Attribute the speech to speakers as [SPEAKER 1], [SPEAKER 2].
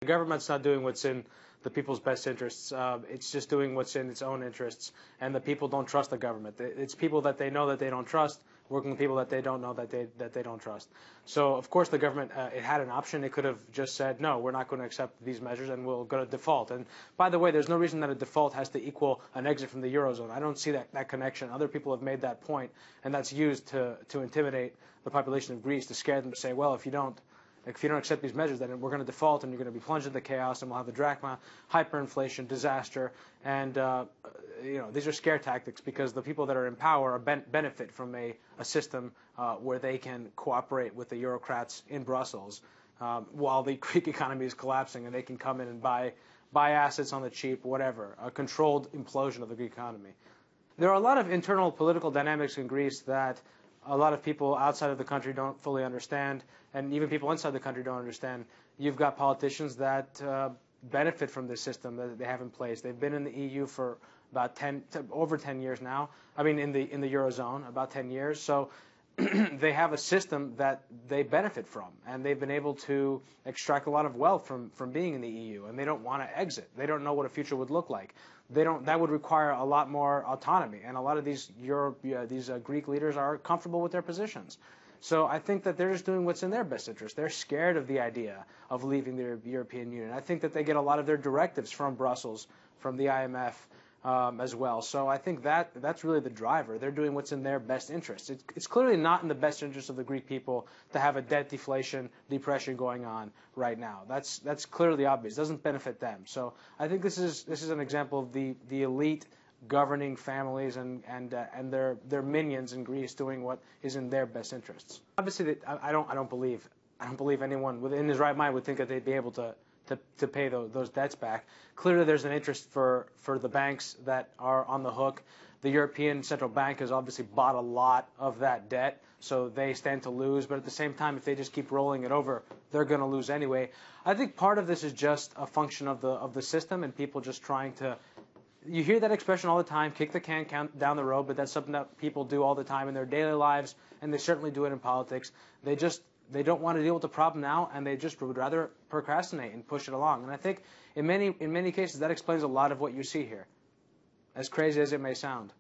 [SPEAKER 1] The government's not doing what's in the people's best interests. It's just doing what's in its own interests, and the people don't trust the government. It's people that they know that they don't trust working with people that they don't know that they don't trust. So, of course, the government, it had an option. It could have just said, no, we're not going to accept these measures, and we'll go to default. And by the way, there's no reason that a default has to equal an exit from the Eurozone. I don't see that connection. Other people have made that point, and that's used to intimidate the population of Greece, to scare them, to say, well, if you don't accept these measures, then we're going to default, and you're going to be plunged into chaos, and we'll have the drachma, hyperinflation, disaster, and these are scare tactics, because the people that are in power benefit from a system where they can cooperate with the Eurocrats in Brussels while the Greek economy is collapsing, and they can come in and buy assets on the cheap, whatever, a controlled implosion of the Greek economy. There are a lot of internal political dynamics in Greece that a lot of people outside of the country don't fully understand, and even people inside the country don't understand. You've got politicians that benefit from this system that they have in place. They've been in the EU for about over 10 years now. I mean, in the Eurozone, about 10 years. So they have a system that they benefit from, and they've been able to extract a lot of wealth from being in the EU, and they don't want to exit. They don't know what a future would look like. That would require a lot more autonomy, and a lot of these Greek leaders are comfortable with their positions. So I think that they're just doing what's in their best interest. They're scared of the idea of leaving the European Union. I think that they get a lot of their directives from Brussels, from the IMF, as well. So I think that's really the driver. They're doing what's in their best interest. It's clearly not in the best interest of the Greek people to have a debt deflation, depression going on right now. That's clearly obvious. It doesn't benefit them. So I think this is an example of the elite governing families and their minions in Greece doing what is in their best interests. Obviously, I don't believe anyone within his right mind would think that they'd be able to pay those debts back. Clearly, there's an interest for the banks that are on the hook. The European Central Bank has obviously bought a lot of that debt, so they stand to lose. But at the same time, if they just keep rolling it over, they're going to lose anyway. I think part of this is just a function of the system and people just trying to. You hear that expression all the time, kick the can down the road, but that's something that people do all the time in their daily lives, and they certainly do it in politics. They don't want to deal with the problem now, and they just would rather procrastinate and push it along. And I think in many cases that explains a lot of what you see here, as crazy as it may sound.